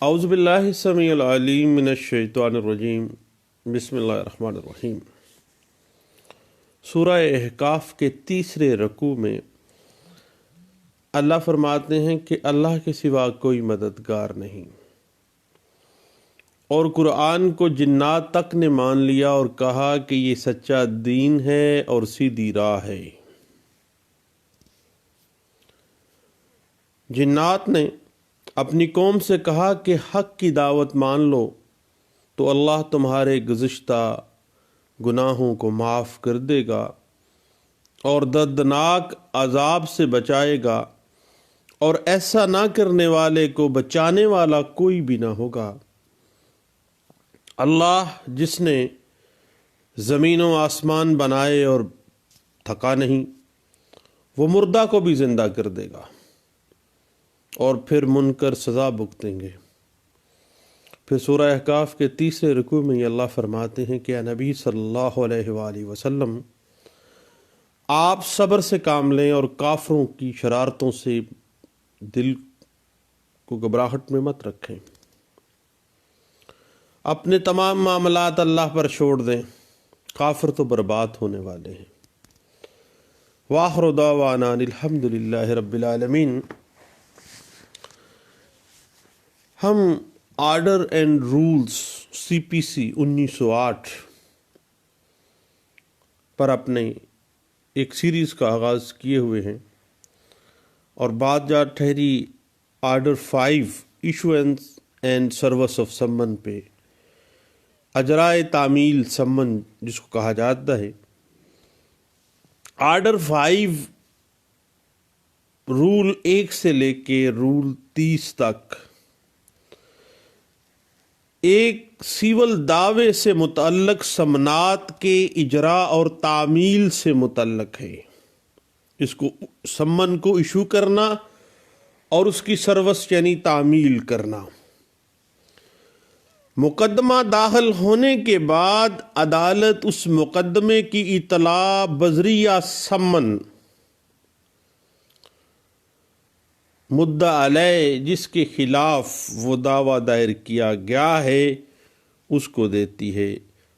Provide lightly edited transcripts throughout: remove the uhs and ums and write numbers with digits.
اعوذ باللہ السمیع العلیم من الشیطان الرجیم بسم اللہ الرحمن الرحیم۔ سورہ احقاف کے تیسرے رکوع میں اللہ فرماتے ہیں کہ اللہ کے سوا کوئی مددگار نہیں، اور قرآن کو جنات تک نے مان لیا اور کہا کہ یہ سچا دین ہے اور سیدھی راہ ہے۔ جنات نے اپنی قوم سے کہا کہ حق کی دعوت مان لو تو اللہ تمہارے گزشتہ گناہوں کو معاف کر دے گا اور دردناک عذاب سے بچائے گا، اور ایسا نہ کرنے والے کو بچانے والا کوئی بھی نہ ہوگا۔ اللہ جس نے زمین و آسمان بنائے اور تھکا نہیں، وہ مردہ کو بھی زندہ کر دے گا اور پھر منکر سزا بھگتیں گے۔ پھر سورہ احقاف کے تیسرے رکوع میں یہ اللہ فرماتے ہیں کہ اے نبی صلی اللہ علیہ وآلہ وسلم، آپ صبر سے کام لیں اور کافروں کی شرارتوں سے دل کو گھبراہٹ میں مت رکھیں، اپنے تمام معاملات اللہ پر چھوڑ دیں، کافر تو برباد ہونے والے ہیں۔ وآخر دعوانا الحمد للہ رب العالمین۔ ہم آرڈر اینڈ رولز CPC 1908 پر اپنے ایک سیریز کا آغاز کیے ہوئے ہیں، اور بات جا ٹھہری order 5 issuance and service of summon پہ، اجرائے تعمیل سمن جس کو کہا جاتا ہے۔ آرڈر 5 رول 1 سے لے کے رول 30 تک ایک سیول دعوے سے متعلق سمنات کے اجراء اور تعمیل سے متعلق ہے۔ اس کو سمن کو ایشو کرنا اور اس کی سروس یعنی تعمیل کرنا۔ مقدمہ داخل ہونے کے بعد عدالت اس مقدمے کی اطلاع بذریعہ سمن مدعا علیہ جس کے خلاف وہ دعویٰ دائر کیا گیا ہے اس کو دیتی ہے۔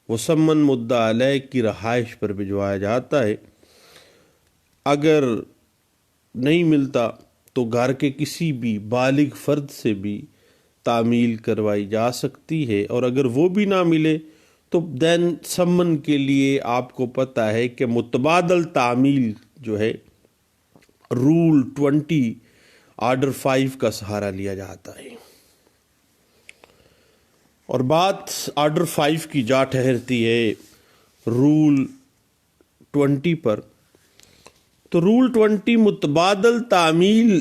وہ سمن مدعا علیہ کی رہائش پر بھجوایا جاتا ہے۔ اگر نہیں ملتا تو گھر کے کسی بھی بالغ فرد سے بھی تعمیل کروائی جا سکتی ہے، اور اگر وہ بھی نہ ملے تو دین سمن کے لیے آپ کو پتہ ہے کہ متبادل تعمیل جو ہے رول 20 آرڈر 5 کا سہارا لیا جاتا ہے۔ اور بات آرڈر 5 کی جا ٹھہرتی ہے رول 20 پر، تو رول 20 متبادل تعمیل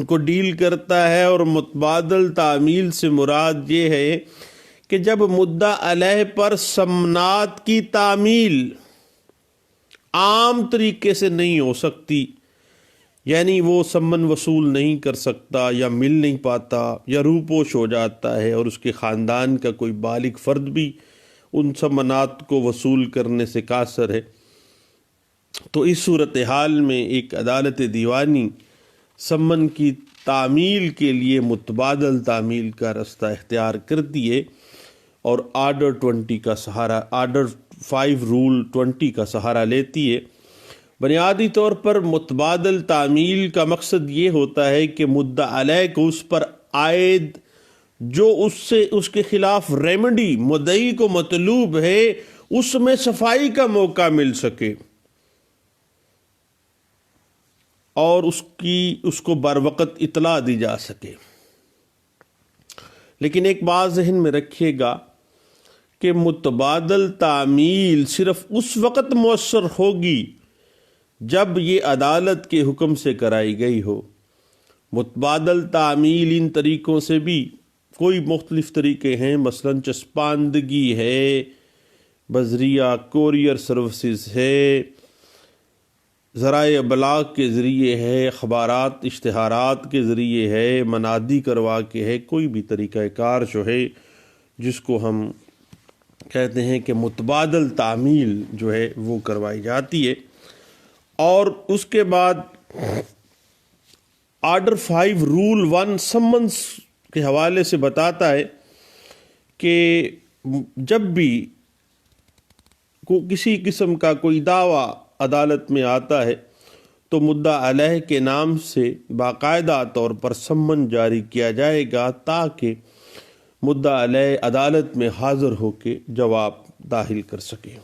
کو ڈیل کرتا ہے، اور متبادل تعمیل سے مراد یہ ہے کہ جب مدعا علیہ پر سمنات کی تعمیل عام طریقے سے نہیں ہو سکتی، یعنی وہ سمن وصول نہیں کر سکتا یا مل نہیں پاتا یا روپوش ہو جاتا ہے، اور اس کے خاندان کا کوئی بالغ فرد بھی ان سمنات کو وصول کرنے سے قاصر ہے، تو اس صورتحال میں ایک عدالت دیوانی سمن کی تعمیل کے لیے متبادل تعمیل کا راستہ اختیار کرتی ہے، اور آرڈر 20 کا سہارا، آرڈر 5 رول 20 کا سہارا لیتی ہے۔ بنیادی طور پر متبادل تعمیل کا مقصد یہ ہوتا ہے کہ مدعا علیہ کو اس پر عائد جو اس کے خلاف ریمیڈی مدعی کو مطلوب ہے اس میں صفائی کا موقع مل سکے، اور اس کو بروقت اطلاع دی جا سکے۔ لیکن ایک بات ذہن میں رکھیے گا کہ متبادل تعمیل صرف اس وقت مؤثر ہوگی جب یہ عدالت کے حکم سے کرائی گئی ہو۔ متبادل تعمیل ان طریقوں سے بھی کوئی مختلف طریقے ہیں، مثلا چسپاندگی ہے، بذریعہ کوریئر سروسز ہے، ذرائع ابلاغ کے ذریعے ہے، اخبارات اشتہارات کے ذریعے ہے، منادی کروا کے ہے، کوئی بھی طریقہ کار جو ہے جس کو ہم کہتے ہیں کہ متبادل تعمیل جو ہے وہ کروائی جاتی ہے۔ اور اس کے بعد آرڈر 5 رول 1 سمنس کے حوالے سے بتاتا ہے کہ جب بھی کسی قسم کا کوئی دعویٰ عدالت میں آتا ہے تو مدعا علیہ کے نام سے باقاعدہ طور پر سمن جاری کیا جائے گا تاکہ مدعا علیہ عدالت میں حاضر ہو کے جواب داخل کر سکے۔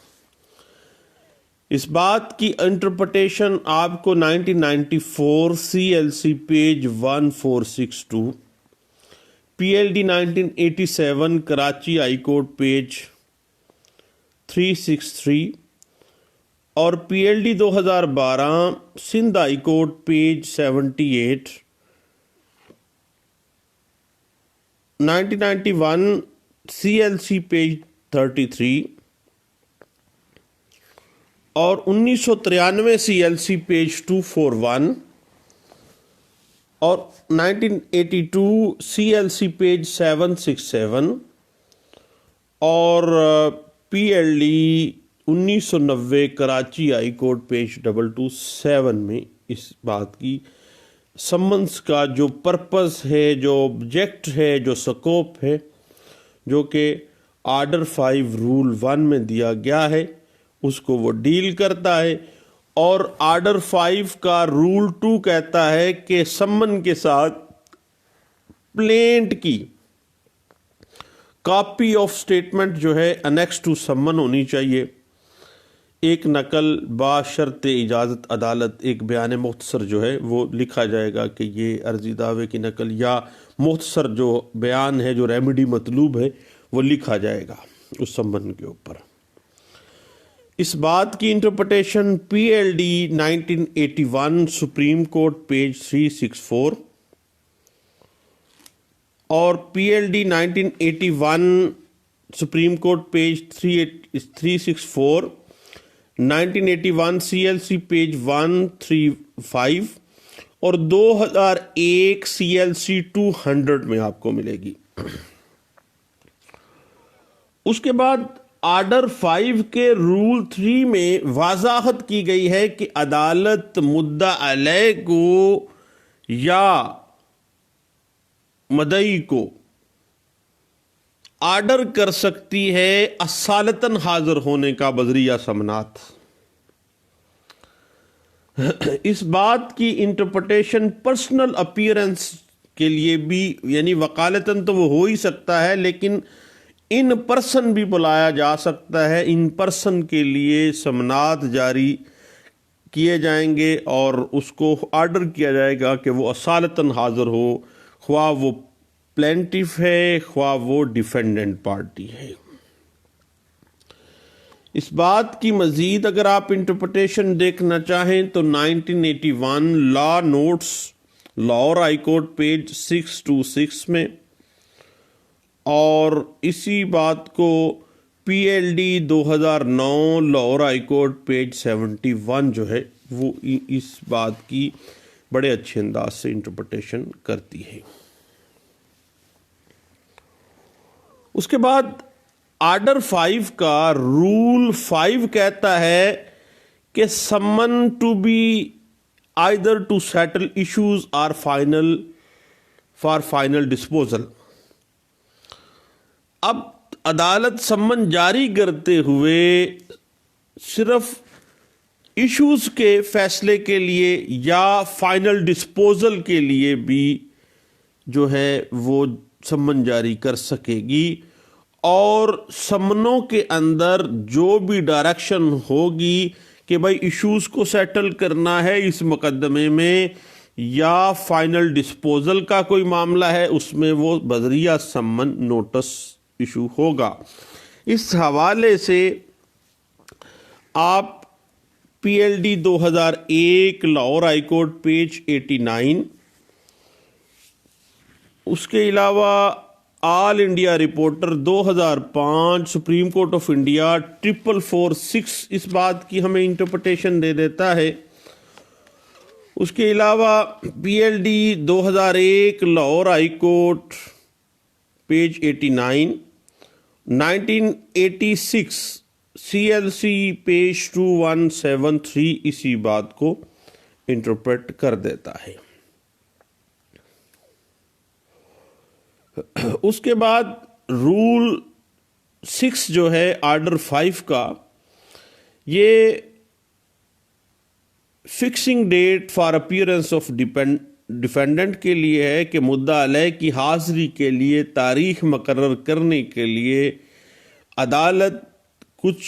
اس بات کی انٹرپریٹیشن آپ کو 1994 CLC page 1462، PLD 1987 Karachi high court page 363 اور PLD 2012 Sindh high court page 78، 1991 CLC page 33 اور 1993 CLC پیج 241 اور 1982 CLC پیج 767 اور PLD 1990 Karachi high court page 227 میں اس بات کی سمنس کا جو پرپز ہے، جو آبجیکٹ ہے، جو سکوپ ہے، جو کہ آرڈر 5 رول 1 میں دیا گیا ہے، اس کو وہ ڈیل کرتا ہے۔ اور آرڈر 5 کا رول 2 کہتا ہے کہ سمن کے ساتھ پلینٹ کی کاپی آف سٹیٹمنٹ جو ہے انیکس ٹو سمن ہونی چاہیے، ایک نقل باشرط اجازت عدالت، ایک بیان مختصر جو ہے وہ لکھا جائے گا کہ یہ عرضی دعوے کی نقل یا مختصر جو بیان ہے، جو ریمیڈی مطلوب ہے، وہ لکھا جائے گا اس سمن کے اوپر۔ اس بات کی interpretation PLD 1981 supreme court page 364 اور PLD 1981 supreme court page 364، 1981 CLC page 135 اور 2001 CLC 200 میں آپ کو ملے گی۔ اس کے بعد آرڈر 5 کے رول 3 میں وضاحت کی گئی ہے کہ عدالت مدعا علیہ کو یا مدعی کو آرڈر کر سکتی ہے اصالتاً حاضر ہونے کا بذریعہ سمنات۔ اس بات کی انٹرپریٹیشن پرسنل اپیئرنس کے لیے بھی، یعنی وکالتاً تو وہ ہو ہی سکتا ہے لیکن ان پرسن بھی بلایا جا سکتا ہے، ان پرسن کے لیے سمنات جاری کیے جائیں گے اور اس کو آرڈر کیا جائے گا کہ وہ اصالتاً حاضر ہو، خواہ وہ پلینٹیف ہے خواہ وہ ڈیفینڈنٹ پارٹی ہے۔ اس بات کی مزید اگر آپ انٹرپریٹیشن دیکھنا چاہیں تو 1981 law notes Lahore high court page 626 میں، اور اسی بات کو PLD 2009 Lahore high court page 71 جو ہے وہ اس بات کی بڑے اچھے انداز سے انٹرپریٹیشن کرتی ہے۔ اس کے بعد آرڈر 5 کا رول 5 کہتا ہے کہ summon to be either to settle issues or final for final disposal. اب عدالت سمن جاری کرتے ہوئے صرف ایشوز کے فیصلے کے لیے یا فائنل ڈسپوزل کے لیے بھی جو ہے وہ سمن جاری کر سکے گی، اور سمنوں کے اندر جو بھی ڈائریکشن ہوگی کہ بھائی ایشوز کو سیٹل کرنا ہے اس مقدمے میں یا فائنل ڈسپوزل کا کوئی معاملہ ہے، اس میں وہ بذریعہ سمن نوٹس ایشو ہوگا۔ اس حوالے سے آپ PLD 2001 Lahore high court page 89، اس کے علاوہ all India reporter 2005 supreme court of India 4446 اس بات کی ہمیں انٹرپریٹیشن دے دیتا ہے۔ اس کے علاوہ PLD 2001 Lahore high court page 89، 1986 CLC page 2173 اسی بات کو انٹرپریٹ کر دیتا ہے۔ اس کے بعد رول 6 جو ہے آرڈر 5 کا، یہ fixing date for appearance of defendant کے لیے ہے کہ مدعا علیہ کی حاضری کے لیے تاریخ مقرر کرنے کے لیے عدالت کچھ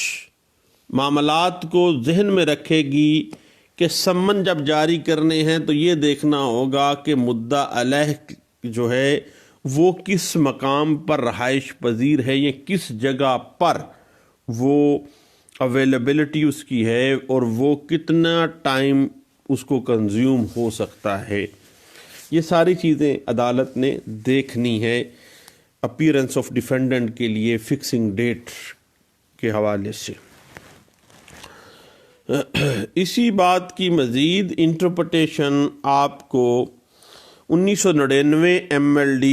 معاملات کو ذہن میں رکھے گی کہ سمن جب جاری کرنے ہیں تو یہ دیکھنا ہوگا کہ مدعا علیہ جو ہے وہ کس مقام پر رہائش پذیر ہے، یا کس جگہ پر وہ اویلیبلٹی اس کی ہے، اور وہ کتنا ٹائم اس کو کنزیوم ہو سکتا ہے۔ یہ ساری چیزیں عدالت نے دیکھنی ہے اپیئرنس آف ڈیفینڈنٹ کے لیے فکسنگ ڈیٹ کے حوالے سے۔ اسی بات کی مزید انٹرپریٹیشن آپ کو 1999 MLD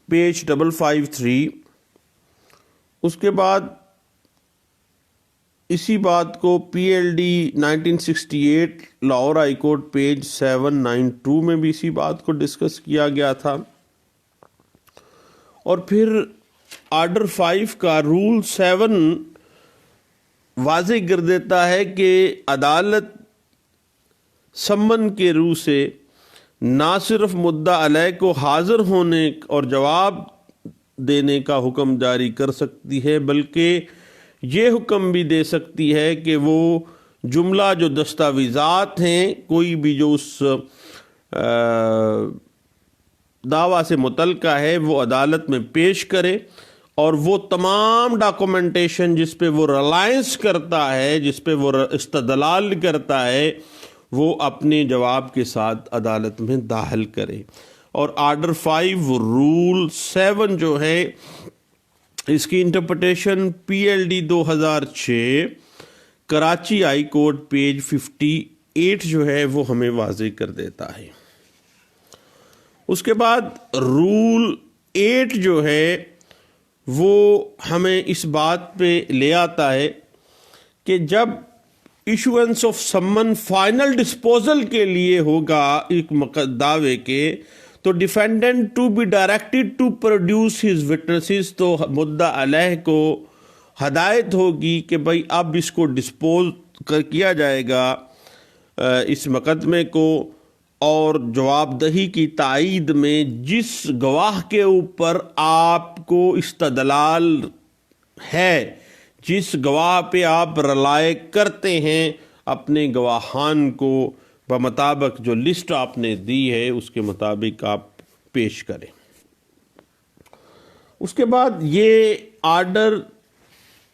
پیج 553، اس کے بعد اسی بات کو PLD 1968 Lahore high court page 792 میں بھی اسی بات کو ڈسکس کیا گیا تھا۔ اور پھر آرڈر 5 کا رول 7 واضح کر دیتا ہے کہ عدالت سمن کے روح سے نہ صرف مدعا علیہ کو حاضر ہونے اور جواب دینے کا حکم جاری کر سکتی ہے، بلکہ یہ حکم بھی دے سکتی ہے کہ وہ جملہ جو دستاویزات ہیں کوئی بھی جو اس دعویٰ سے متعلقہ ہے وہ عدالت میں پیش کرے، اور وہ تمام ڈاکومنٹیشن جس پہ وہ ریلائنس کرتا ہے، جس پہ وہ استدلال کرتا ہے، وہ اپنے جواب کے ساتھ عدالت میں داخل کرے۔ اور آرڈر 5 رول 7 جو ہے اس کی interpretation PLD 2006 Karachi high court page 58 جو ہے وہ ہمیں واضح کر دیتا ہے۔ اس کے بعد رول 8 جو ہے وہ ہمیں اس بات پہ لے آتا ہے کہ جب issuance of summon final disposal کے لیے ہوگا ایک دعوے کے، تو defendant to be directed to produce his witnesses, تو مدعا علیہ کو ہدایت ہوگی کہ بھائی اب اس کو ڈسپوز کیا جائے گا اس مقدمے کو، اور جواب دہی کی تائید میں جس گواہ کے اوپر آپ کو استدلال ہے، جس گواہ پہ آپ رلائے کرتے ہیں، اپنے گواہان کو بمطابق جو لسٹ آپ نے دی ہے اس کے مطابق آپ پیش کریں۔ اس کے بعد یہ آرڈر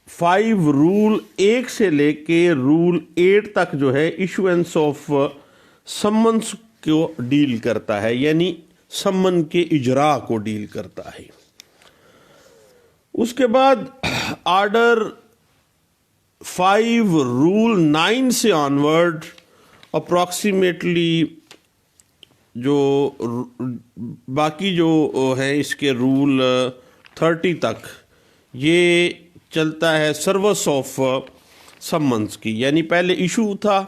5 رول 1 سے لے کے رول 8 تک جو ہے ایشوئنس آف سمنس کو ڈیل کرتا ہے، یعنی سمن کے اجراء کو ڈیل کرتا ہے۔ اس کے بعد آرڈر 5 رول 9 سے آنورڈ اپروکسیمیٹلی جو باقی جو ہے اس کے رول 30 تک یہ چلتا ہے سروس آف سمنس کی، یعنی پہلے ایشو تھا،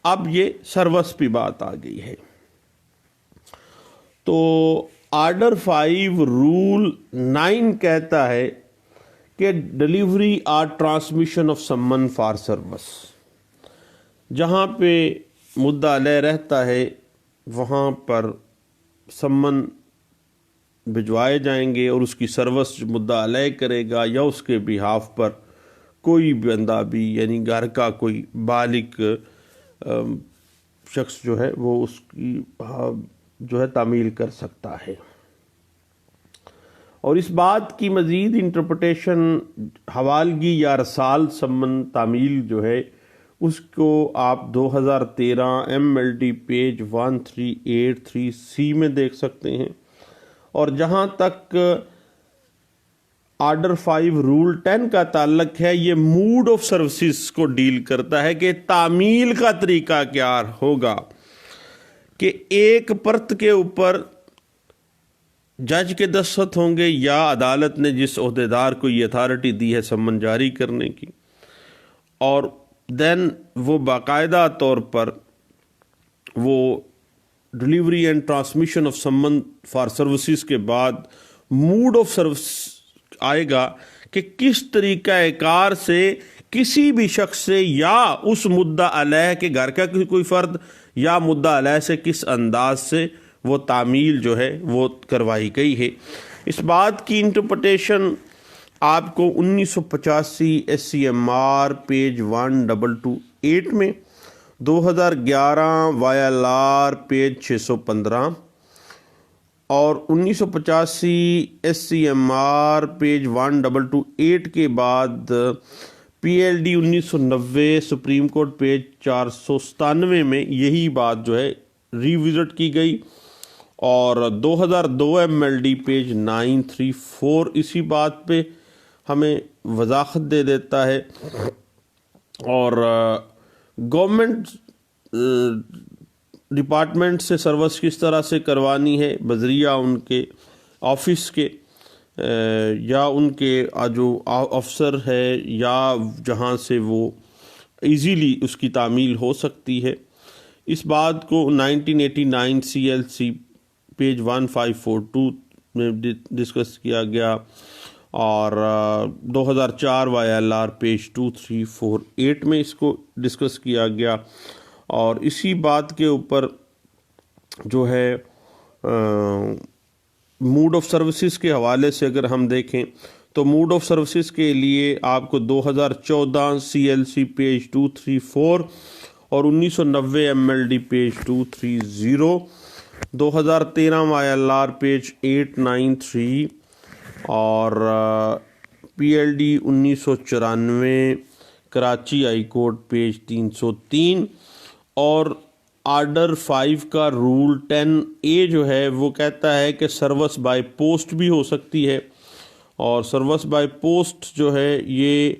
اب یہ سروس پہ بات آ گئی ہے۔ تو آرڈر 5 رول 9 کہتا ہے کہ ڈیلیوری اور ٹرانسمیشن آف سمن فار سروس، جہاں پہ مدعا علیہ رہتا ہے وہاں پر سمن بھجوائے جائیں گے، اور اس کی سروس جو مدعا علیہ کرے گا یا اس کے بہاف پر کوئی بندہ بھی، یعنی گھر کا کوئی بالغ شخص جو ہے وہ اس کی جو ہے تعمیل کر سکتا ہے۔ اور اس بات کی مزید انٹرپریٹیشن حوالگی یا ارسال سمن تعمیل جو ہے اس کو آپ 2013 MLD پیج 1383C میں دیکھ سکتے ہیں۔ اور جہاں تک آرڈر 5 رول 10 کا تعلق ہے، یہ موڈ آف سروسز کو ڈیل کرتا ہے کہ تعمیل کا طریقہ کیا ہوگا، کہ ایک پرت کے اوپر جج کے دستخط ہوں گے یا عدالت نے جس عہدیدار کو یہ اتھارٹی دی ہے سمن جاری کرنے کی، اور دین وہ باقاعدہ طور پر وہ ڈلیوری اینڈ ٹرانسمیشن آف سمن فار سروسز کے بعد موڈ آف سروس آئے گا کہ کس طریقہ کار سے کسی بھی شخص سے یا اس مدعا علیہ کے گھر کا کوئی فرد یا مدعا علیہ سے کس انداز سے وہ تعمیل جو ہے وہ کروائی گئی ہے۔ اس بات کی انٹرپریٹیشن آپ کو 1985 SCMR پیج 1228 میں، 2011 YLR پیج 615 اور 1985 SCMR پیج 1228 کے بعد PLD 1990 سپریم کورٹ پیج 497 میں یہی بات جو ہے ریوزٹ کی گئی، اور 2002 MLD پیج 934 اسی بات پہ ہمیں وضاحت دے دیتا ہے۔ اور گورنمنٹ ڈپارٹمنٹ سے سروس کس طرح سے کروانی ہے بذریعہ ان کے آفس کے یا ان کے جو افسر ہے یا جہاں سے وہ ایزیلی اس کی تعمیل ہو سکتی ہے، اس بات کو 1989 CLC پیج 1542 میں ڈسکس کیا گیا، اور 2004 YLR پیج 2348 میں اس کو ڈسکس کیا گیا۔ اور اسی بات کے اوپر جو ہے موڈ آف سروسز کے حوالے سے اگر ہم دیکھیں تو موڈ آف سروسز کے لیے آپ کو 2014 CLC پیج 234 اور 1990 MLD پیج 230، 2013 YLR پیج 893 اور PLD 1994 Karachi high court page 303 اور آرڈر 5 کا رول 10A جو ہے وہ کہتا ہے کہ سروس بائی پوسٹ بھی ہو سکتی ہے، اور سروس بائی پوسٹ جو ہے یہ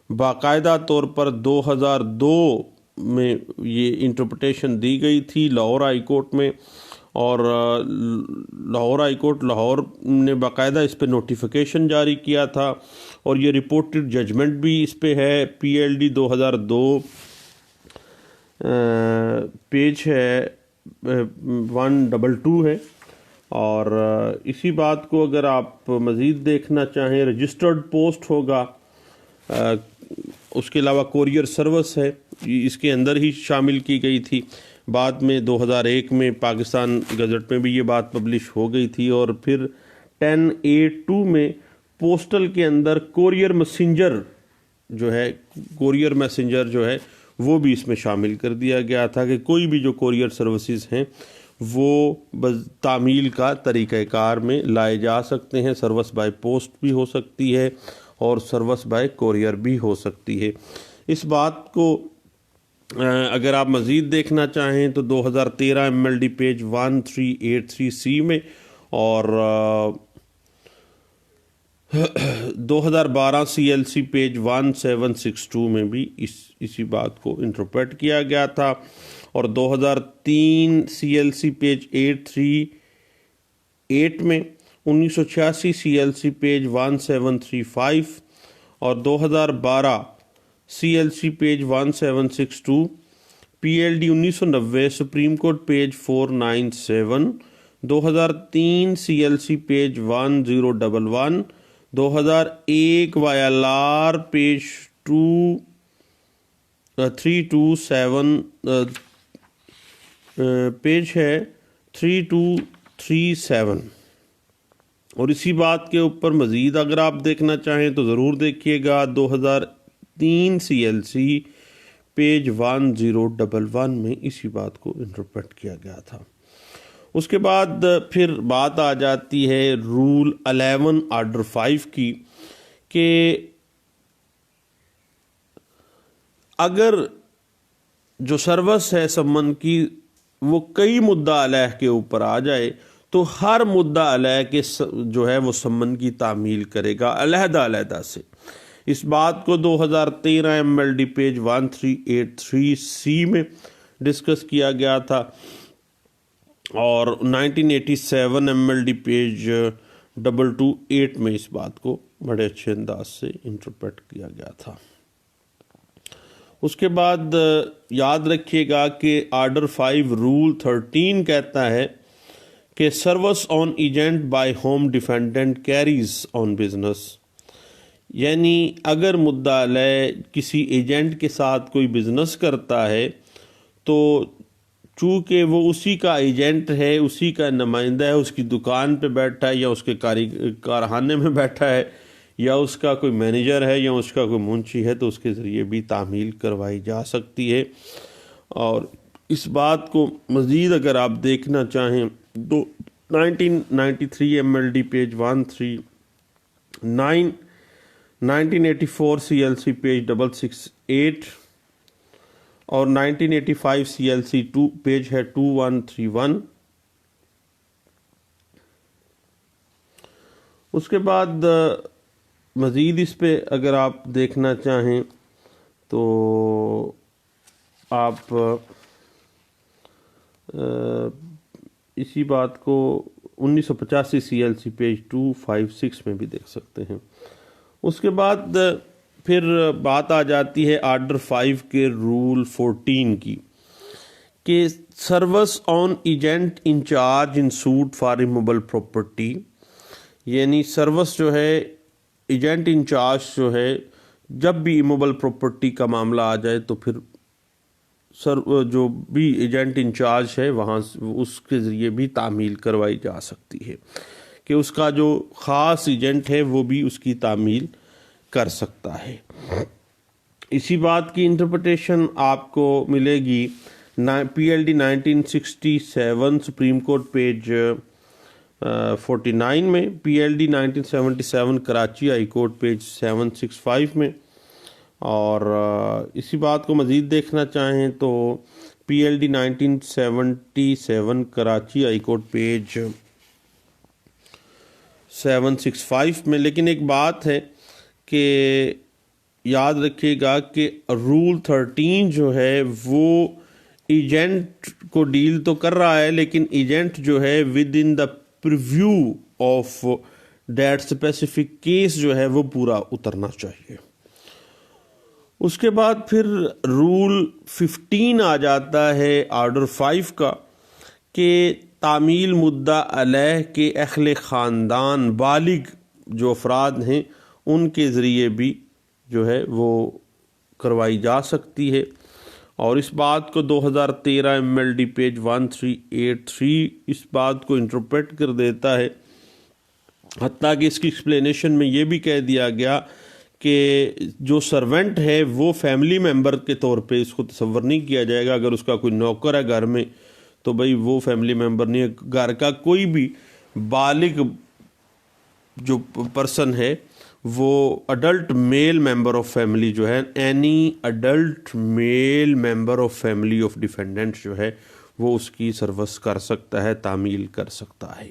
باقاعدہ طور پر 2002 میں یہ انٹرپریٹیشن دی گئی تھی لاہور ہائی کورٹ میں، اور لاہور ہائی کورٹ لاہور نے باقاعدہ اس پہ نوٹیفیکیشن جاری کیا تھا، اور یہ رپورٹڈ ججمنٹ بھی اس پہ ہے۔ PLD 2002 پیج ہے 122 ہے، اور اسی بات کو اگر آپ مزید دیکھنا چاہیں رجسٹرڈ پوسٹ ہوگا، اس کے علاوہ کوریئر سروس ہے، اس کے اندر ہی شامل کی گئی تھی۔ بعد میں 2001 میں پاکستان گزٹ میں بھی یہ بات پبلش ہو گئی تھی، اور پھر 10A2 میں پوسٹل کے اندر کوریئر میسنجر جو ہے وہ بھی اس میں شامل کر دیا گیا تھا کہ کوئی بھی جو کوریئر سروسز ہیں وہ تعمیل کا طریقہ کار میں لائے جا سکتے ہیں۔ سروس بائی پوسٹ بھی ہو سکتی ہے اور سروس بائی کوریئر بھی ہو سکتی ہے۔ اس بات کو اگر آپ مزید دیکھنا چاہیں تو 2013 MLD پیج 1383C میں اور 2012 CLC پیج 1762 میں بھی اسی بات کو انٹرپریٹ کیا گیا تھا، اور 2003 CLC پیج 838 میں، 1986 CLC پیج 1735 اور 2012 CLC page 1762، PLD 1990 supreme court page 497، 2003 CLC page 1011، 2001 YLR page 327 page ہے 3237، اور اسی بات کے اوپر مزید اگر آپ دیکھنا چاہیں تو ضرور دیکھیے گا 2003 CLC پیج 1011 میں اسی بات کو انٹرپریٹ کیا گیا تھا۔ اس کے بعد پھر بات آ جاتی ہے رول 11 آرڈر 5 کی، کہ اگر جو سروس ہے سمن کی وہ کئی مدعا علیہ کے اوپر آ جائے تو ہر مدعا علیہ کے جو ہے وہ سمن کی تعمیل کرے گا علیحدہ علیحدہ سے۔ اس بات کو 2013 MLD پیج 1383C میں ڈسکس کیا گیا تھا، اور 1987 MLD پیج 228 میں اس بات کو بڑے اچھے انداز سے انٹرپریٹ کیا گیا تھا۔ اس کے بعد یاد رکھیے گا کہ آرڈر 5 رول 13 کہتا ہے کہ service on agent by whom defendant carries on business, یعنی اگر مدعا علیہ کسی ایجنٹ کے ساتھ کوئی بزنس کرتا ہے تو چونکہ وہ اسی کا ایجنٹ ہے، اسی کا نمائندہ ہے، اس کی دکان پہ بیٹھا ہے یا اس کے کارخانے میں بیٹھا ہے یا اس کا کوئی مینیجر ہے یا اس کا کوئی منشی ہے، تو اس کے ذریعے بھی تعمیل کروائی جا سکتی ہے۔ اور اس بات کو مزید اگر آپ دیکھنا چاہیں تو 1993 MLD پیج 139، 1984 CLC پیج 668 اور 1985 CLC پیج ہے 2131۔ اس کے بعد مزید اس پہ اگر آپ دیکھنا چاہیں تو آپ اسی بات کو 1985 CLC پیج 256 میں بھی دیکھ سکتے ہیں۔ اس کے بعد پھر بات آ جاتی ہے آرڈر 5 کے رول 14 کی کہ service on agent in charge in suit for removable property, یعنی سروس جو ہے ایجنٹ انچارج جو ہے جب بھی ایموبل پراپرٹی کا معاملہ آ جائے تو پھر جو بھی ایجنٹ انچارج ہے وہاں اس کے ذریعے بھی تعمیل کروائی جا سکتی ہے کہ اس کا جو خاص ایجنٹ ہے وہ بھی اس کی تعمیل کر سکتا ہے۔ اسی بات کی انٹرپریٹیشن آپ کو ملے گی PLD 1967 سپریم کورٹ پیج 49 میں، PLD 1977 Karachi high court page 765 میں، اور اسی بات کو مزید دیکھنا چاہیں تو PLD 1977 Karachi high court page 765 میں۔ لیکن ایک بات ہے کہ یاد رکھیے گا کہ رول 13 جو ہے وہ ایجنٹ کو ڈیل تو کر رہا ہے، لیکن ایجنٹ جو ہے with in the preview of that specific case جو ہے وہ پورا اترنا چاہیے۔ اس کے بعد پھر رول 15 آ جاتا ہے آرڈر 5 کا کہ تعمیل مدعا علیہ کے اہل خاندان بالغ جو افراد ہیں ان کے ذریعے بھی جو ہے وہ کروائی جا سکتی ہے، اور اس بات کو 2013 MLD پیج 1383 اس بات کو انٹرپریٹ کر دیتا ہے، حتیٰ کہ اس کی ایکسپلینیشن میں یہ بھی کہہ دیا گیا کہ جو سرونٹ ہے وہ فیملی ممبر کے طور پہ اس کو تصور نہیں کیا جائے گا۔ اگر اس کا کوئی نوکر ہے گھر میں تو بھئی وہ فیملی ممبر نہیں ہے، گھر کا کوئی بھی بالغ جو پرسن ہے وہ adult male member of family جو ہے، any adult male member of family of defendant جو ہے وہ اس کی سروس کر سکتا ہے، تعمیل کر سکتا ہے۔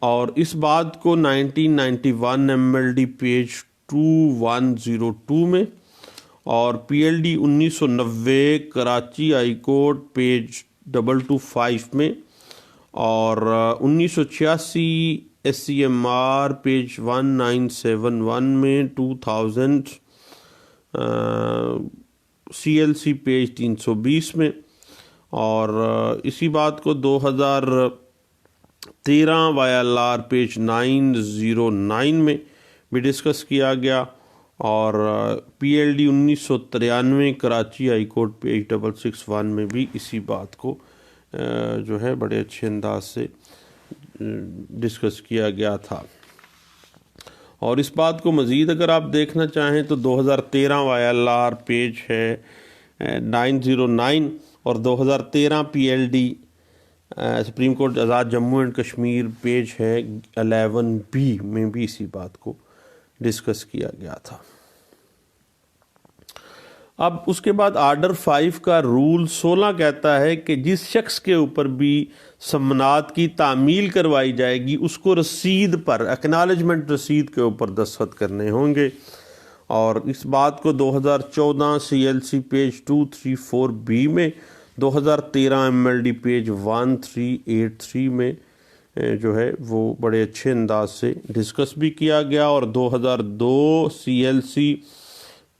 اور اس بات کو 1991 MLD پیج 2102 میں اور PLD 1990 Karachi high court page 225 میں اور 1986 SCMR پیج 1971 میں، 2000 CLC پیج 320 میں، اور اسی بات کو 2013 YLR پیج 909 میں بھی ڈسکس کیا گیا، اور PLD 1993 Karachi high court page 661 میں بھی اسی بات کو جو ہے بڑے اچھے انداز سے ڈسکس کیا گیا تھا۔ اور اس بات کو مزید اگر آپ دیکھنا چاہیں تو 2013 YLR پیج ہے 909 اور 2013 PLD supreme court Azad Jammu and Kashmir page ہے 11B میں بھی اسی بات کو ڈسکس کیا گیا تھا۔ اب اس کے بعد آرڈر 5 کا رول 16 کہتا ہے کہ جس شخص کے اوپر بھی سمنات کی تعمیل کروائی جائے گی اس کو رسید پر، اکنالجمنٹ رسید کے اوپر دستخط کرنے ہوں گے، اور اس بات کو 2014 CLC پیج 234B میں، 2013 MLD پیج 1383 میں جو ہے وہ بڑے اچھے انداز سے ڈسکس بھی کیا گیا، اور 2002 CLC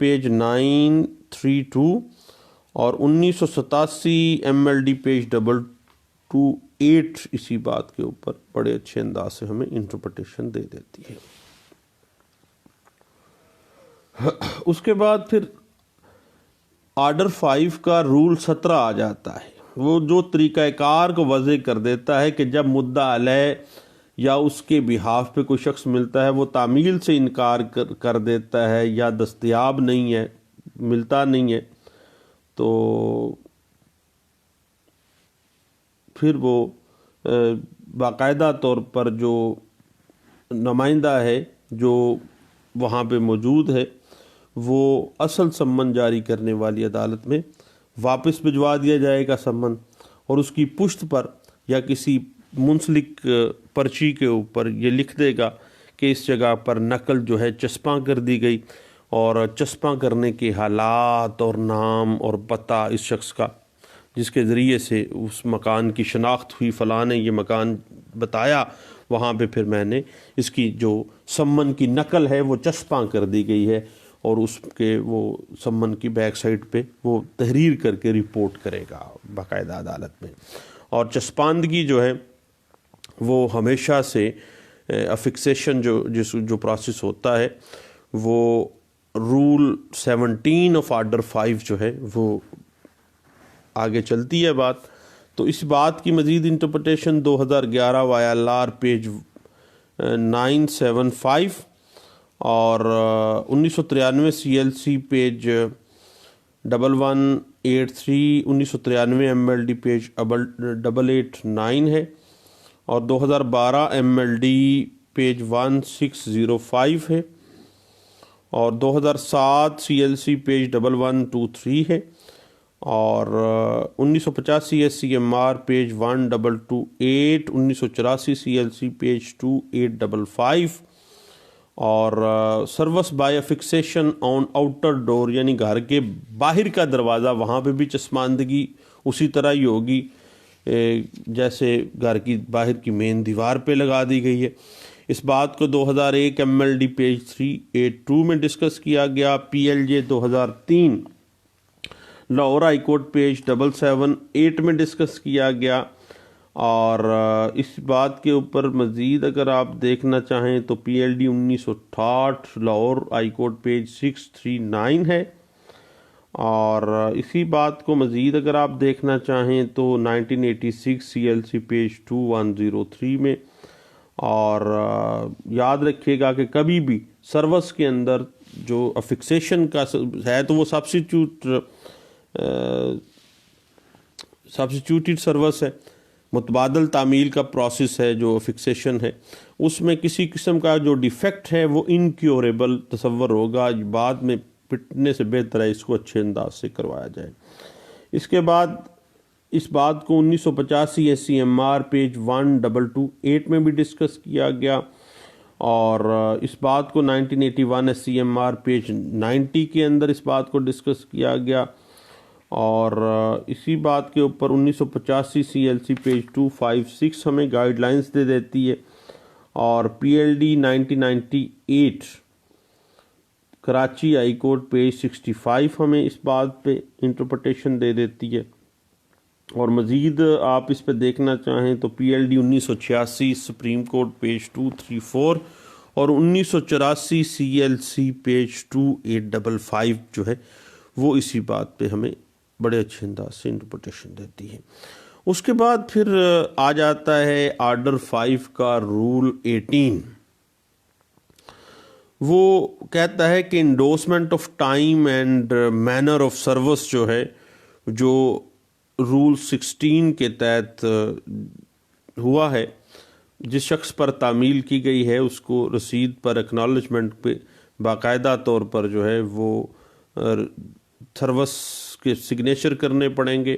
پیج 932 اور 1987 MLD پیج 228 اسی بات کے اوپر بڑے اچھے انداز سے ہمیں انٹرپریٹیشن دے دیتی ہے۔ اس کے بعد پھر آرڈر 5 کا رول 17 آ جاتا ہے، وہ جو طریقہ کار کو وضع کر دیتا ہے کہ جب مدعا علیہ یا اس کے بہاف پہ کوئی شخص ملتا ہے وہ تعمیل سے انکار کر دیتا ہے یا دستیاب نہیں ہے، ملتا نہیں ہے، تو پھر وہ باقاعدہ طور پر جو نمائندہ ہے جو وہاں پہ موجود ہے وہ اصل سمن جاری کرنے والی عدالت میں واپس بھجوا دیا جائے گا سمن، اور اس کی پشت پر یا کسی منسلک پرچی کے اوپر یہ لکھ دے گا کہ اس جگہ پر نقل جو ہے چسپاں کر دی گئی، اور چسپاں کرنے کے حالات اور نام اور پتہ اس شخص کا جس کے ذریعے سے اس مکان کی شناخت ہوئی، فلاں نے یہ مکان بتایا، وہاں پہ پھر میں نے اس کی جو سمن کی نقل ہے وہ چسپاں کر دی گئی ہے، اور اس کے وہ سمن کی بیک سائڈ پہ وہ تحریر کر کے رپورٹ کرے گا باقاعدہ عدالت میں۔ اور چسپاندگی جو ہے وہ ہمیشہ سے افکسیشن جو پروسیس ہوتا ہے وہ رول 17 آف آرڈر 5 جو ہے وہ آگے چلتی ہے بات۔ تو اس بات کی مزید انٹرپریٹیشن 2011 YLR پیج 975 اور 1993 CLC پیج 1183 1993 MLD پیج 889 ہے، اور 2012 MLD پیج 1605 ہے، اور 2007 CLC پیج 1123 ہے، اور 1985 SCMR پیج 1228 1984 CLC پیج 2855 اور service by fixation on outer door, یعنی گھر کے باہر کا دروازہ، وہاں پہ بھی چسپاندگی اسی طرح ہی ہوگی جیسے گھر کی باہر کی مین دیوار پہ لگا دی گئی ہے۔ اس بات کو 2001 MLD پیج 382 میں ڈسکس کیا گیا۔ PLJ 2003 Lahore high court page 778 میں ڈسکس کیا گیا، اور اس بات کے اوپر مزید اگر آپ دیکھنا چاہیں تو PLD 1968 Lahore high court page 639 ہے، اور اسی بات کو مزید اگر آپ دیکھنا چاہیں تو 1986 CLC پیج 2103 میں۔ اور یاد رکھیے گا کہ کبھی بھی سروس کے اندر جو افکسیشن کا ہے تو وہ سبسٹیوٹڈ سروس ہے، متبادل تعمیل کا پروسیس ہے جو فکسیشن ہے، اس میں کسی قسم کا جو ڈیفیکٹ ہے وہ انکیوریبل تصور ہوگا، بعد میں پٹنے سے بہتر ہے اس کو اچھے انداز سے کروایا جائے۔ اس کے بعد اس بات کو 1985 SCMR پیج 1228 میں بھی ڈسکس کیا گیا، اور اس بات کو 1981 SCMR پیج 90 کے اندر اس بات کو ڈسکس کیا گیا، اور اسی بات کے اوپر 1985 CLC پیج 256 ہمیں گائیڈ لائنز دے دیتی ہے، اور PLD 1998 Karachi high court page 65 ہمیں اس بات پہ انٹرپریٹیشن دے دیتی ہے۔ اور مزید آپ اس پہ دیکھنا چاہیں تو PLD 1986 سپریم کورٹ پیج 234 اور 1984 CLC پیج 2855 جو ہے وہ اسی بات پہ ہمیں بڑے اچھے انداز سے انٹرپریٹیشن دیتی ہے۔ اس کے بعد پھر آ جاتا ہے آرڈر 5 کا رول 18۔ وہ کہتا ہے کہ endorsement of time and manner of service جو ہے، جو رول 16 کے تحت ہوا ہے، جس شخص پر تعمیل کی گئی ہے اس کو رسید پر اکنالجمنٹ پہ باقاعدہ طور پر جو ہے وہ سروس کے سگنیچر کرنے پڑیں گے،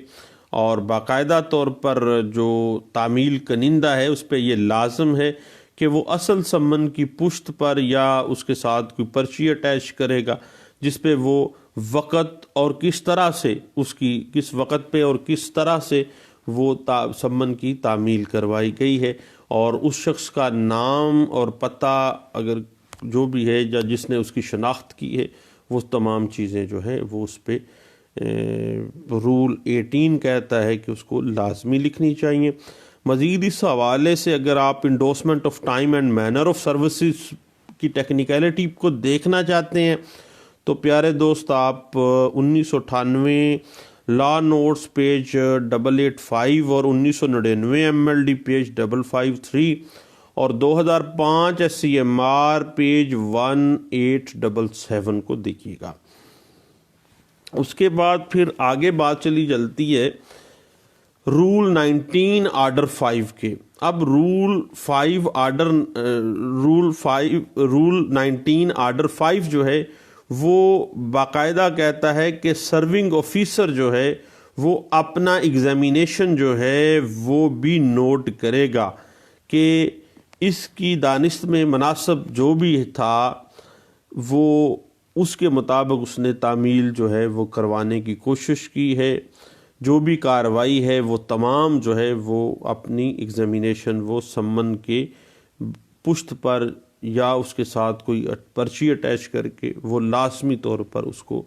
اور باقاعدہ طور پر جو تعمیل کنندہ ہے اس پہ یہ لازم ہے کہ وہ اصل سمن کی پشت پر یا اس کے ساتھ کوئی پرچی اٹیچ کرے گا جس پہ وہ وقت اور کس طرح سے اس کی کس وقت پہ اور کس طرح سے وہ سمن کی تعمیل کروائی گئی ہے، اور اس شخص کا نام اور پتہ اگر جو بھی ہے یا جس نے اس کی شناخت کی ہے وہ تمام چیزیں جو ہے وہ اس پہ رول 18 کہتا ہے کہ اس کو لازمی لکھنی چاہیے۔ مزید اس حوالے سے اگر آپ endorsement of time and manner of services کی ٹیکنیکلٹی کو دیکھنا چاہتے ہیں تو پیارے دوست آپ 1998 لا نوٹس پیج 885 اور 1999 MLD پیج 553 اور 2005 SCMR پیج 1877 کو دیکھیے گا۔ اس کے بعد پھر آگے بات چلی چلتی ہے رول 19 آرڈر 5 کے۔ اب رول 19 آرڈر 5 جو ہے وہ باقاعدہ کہتا ہے کہ سرونگ آفیسر جو ہے وہ اپنا ایگزامینیشن جو ہے وہ بھی نوٹ کرے گا کہ اس کی دانست میں مناسب جو بھی تھا وہ اس کے مطابق اس نے تعمیل جو ہے وہ کروانے کی کوشش کی ہے، جو بھی کارروائی ہے وہ تمام جو ہے وہ اپنی ایگزامینیشن وہ سمن کے پشت پر یا اس کے ساتھ کوئی پرچی اٹیچ کر کے وہ لازمی طور پر اس کو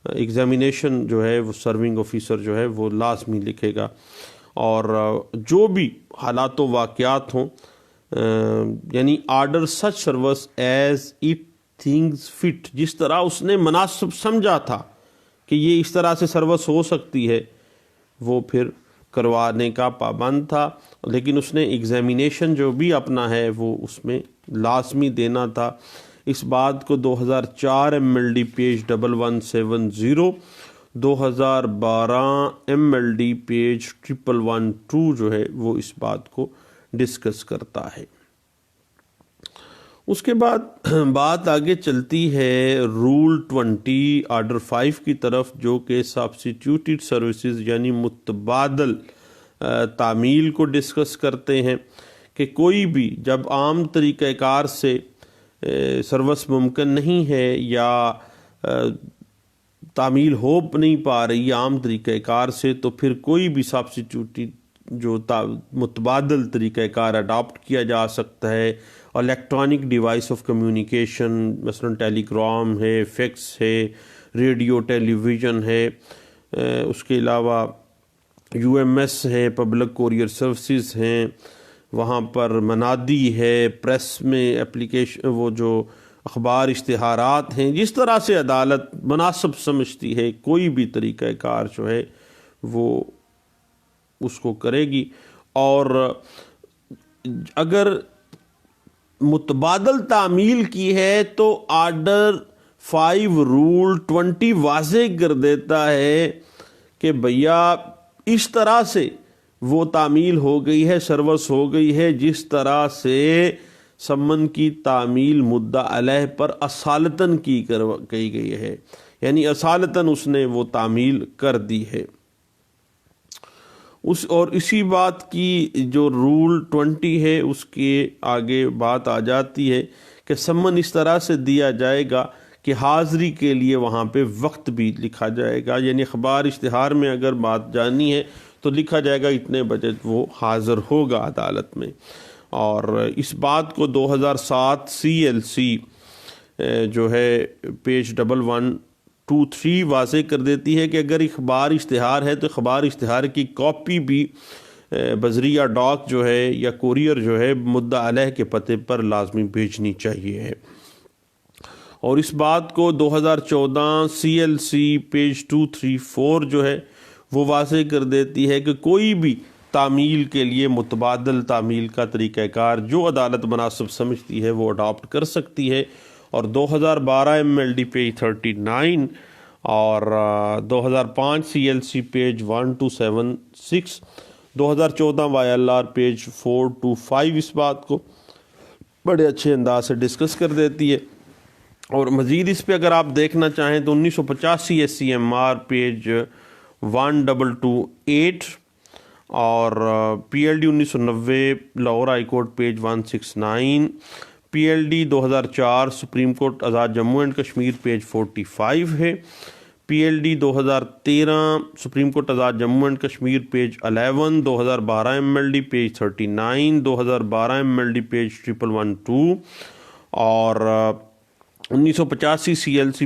ایگزامینیشن جو ہے وہ سرونگ آفیسر جو ہے وہ لازمی لکھے گا، اور جو بھی حالات و واقعات ہوں یعنی order such service as it things fit, جس طرح اس نے مناسب سمجھا تھا کہ یہ اس طرح سے سروس ہو سکتی ہے وہ پھر کروانے کا پابند تھا، لیکن اس نے ایگزامینیشن جو بھی اپنا ہے وہ اس میں لازمی دینا تھا۔ اس بات کو 2004 MLD پیج 1170، 2012 MLD پیج 1112 جو ہے وہ اس بات کو ڈسکس کرتا ہے۔ اس کے بعد بات آگے چلتی ہے رول 20 آرڈر 5 کی طرف، جو کہ سبسٹیٹیوٹڈ سروسز یعنی متبادل تعمیل کو ڈسکس کرتے ہیں کہ کوئی بھی جب عام طریقہ کار سے سروس ممکن نہیں ہے یا تعمیل ہو نہیں پا رہی عام طریقہ کار سے، تو پھر کوئی بھی سبسٹیٹیوٹڈ جو متبادل طریقہ کار اڈاپٹ کیا جا سکتا ہے۔ الیکٹرانک ڈیوائس آف کمیونیکیشن مثلا ٹیلی گرام ہے، فیکس ہے، ریڈیو ٹیلی ویژن ہے، اس کے علاوہ UMS ہے، پبلک کوریئر سروسز ہیں، وہاں پر منادی ہے، پریس میں اپلیکیشن وہ جو اخبار اشتہارات ہیں، جس طرح سے عدالت مناسب سمجھتی ہے کوئی بھی طریقہ کار جو ہے وہ اس کو کرے گی۔ اور اگر متبادل تعمیل کی ہے تو آرڈر 5 رول 20 واضح کر دیتا ہے کہ بھیا اس طرح سے وہ تعمیل ہو گئی ہے، سروس ہو گئی ہے جس طرح سے سمن کی تعمیل مدعا علیہ پر اصالتاً کی گئی ہے، یعنی اصالتاً اس نے وہ تعمیل کر دی ہے۔ اور اسی بات کی جو رول 20 ہے اس کے آگے بات آ جاتی ہے کہ سمن اس طرح سے دیا جائے گا کہ حاضری کے لیے وہاں پہ وقت بھی لکھا جائے گا، یعنی اخبار اشتہار میں اگر بات جانی ہے تو لکھا جائے گا اتنے بجے وہ حاضر ہوگا عدالت میں۔ اور اس بات کو 2007 CLC جو ہے پیج 1123 واضح کر دیتی ہے کہ اگر اخبار اشتہار ہے تو اخبار اشتہار کی کاپی بھی بذریعہ ڈاک جو ہے یا کوریئر جو ہے مدعا علیہ کے پتے پر لازمی بھیجنی چاہیے ہے۔ اور اس بات کو 2014 CLC پیج 234 جو ہے وہ واضح کر دیتی ہے کہ کوئی بھی تعمیل کے لیے متبادل تعمیل کا طریقہ کار جو عدالت مناسب سمجھتی ہے وہ اڈاپٹ کر سکتی ہے۔ اور 2012 MLD پیج 39 اور 2005 CLC پیج 1276، 2014 YLR پیج 425 اس بات کو بڑے اچھے انداز سے ڈسکس کر دیتی ہے۔ اور مزید اس پہ اگر آپ دیکھنا چاہیں تو 1985 SCMR پیج 1228 اور PLD 1990 Lahore high court page 169، PLD 2004 supreme court Azad Jammu and Kashmir page 45 ہے، PLD 2013 supreme court Azad Jammu and Kashmir page 11، 2012 MLD page 39، 2012 MLD page 1112 اور 1985 CLC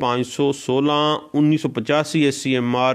516, 1985 SCMR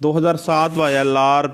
2007 YLR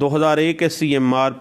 2001 SCMR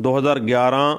2011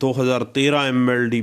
2013 MLD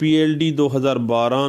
PLD 2012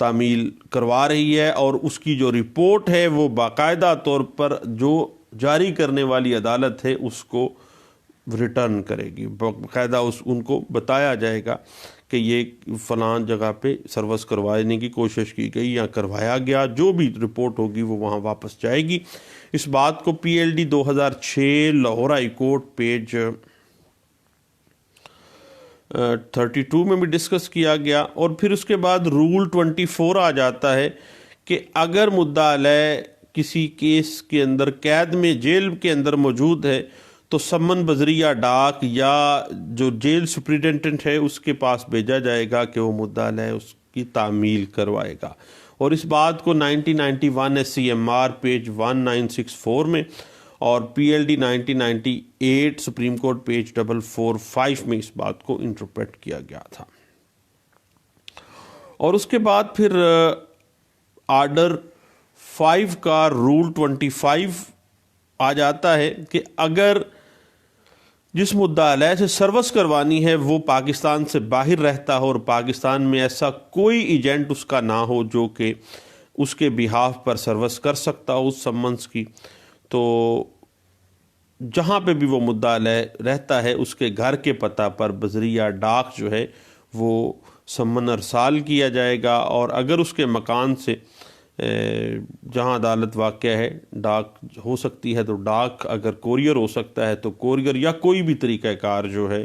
تعمیل کروا رہی ہے، اور اس کی جو رپورٹ ہے وہ باقاعدہ طور پر جو جاری کرنے والی عدالت ہے اس کو ریٹرن کرے گی، باقاعدہ ان کو بتایا جائے گا کہ یہ فلاں جگہ پہ سروس کروانے کی کوشش کی گئی یا کروایا گیا، جو بھی رپورٹ ہوگی وہ وہاں واپس جائے گی۔ اس بات کو پی L D 2006 Lahore high court page 32 میں بھی ڈسکس کیا گیا۔ اور پھر اس کے بعد رول 24 آ جاتا ہے کہ اگر مدعا علیہ کسی کیس کے اندر قید میں جیل کے اندر موجود ہے تو سمن بذریعہ ڈاک یا جو جیل سپرنٹینڈنٹ ہے اس کے پاس بھیجا جائے گا کہ وہ مدعا علیہ اس کی تعمیل کروائے گا۔ اور اس بات کو 1991 S C M R page 1964 میں اور P L D 1998 supreme court page 445 میں اس بات کو انٹرپریٹ کیا گیا تھا۔ اور اس کے بعد پھر آرڈر 5 کا رول 25 آ جاتا ہے کہ اگر جس مدعا علیہ سے سروس کروانی ہے وہ پاکستان سے باہر رہتا ہو اور پاکستان میں ایسا کوئی ایجنٹ اس کا نہ ہو جو کہ اس کے بہاف پر سروس کر سکتا ہو اس سمنس کی، تو جہاں پہ بھی وہ مدعا علیہ رہتا ہے اس کے گھر کے پتہ پر بذریعہ ڈاک جو ہے وہ سمن ارسال کیا جائے گا۔ اور اگر اس کے مکان سے جہاں عدالت واقع ہے ڈاک ہو سکتی ہے تو ڈاک، اگر کوریئر ہو سکتا ہے تو کوریئر، یا کوئی بھی طریقہ کار جو ہے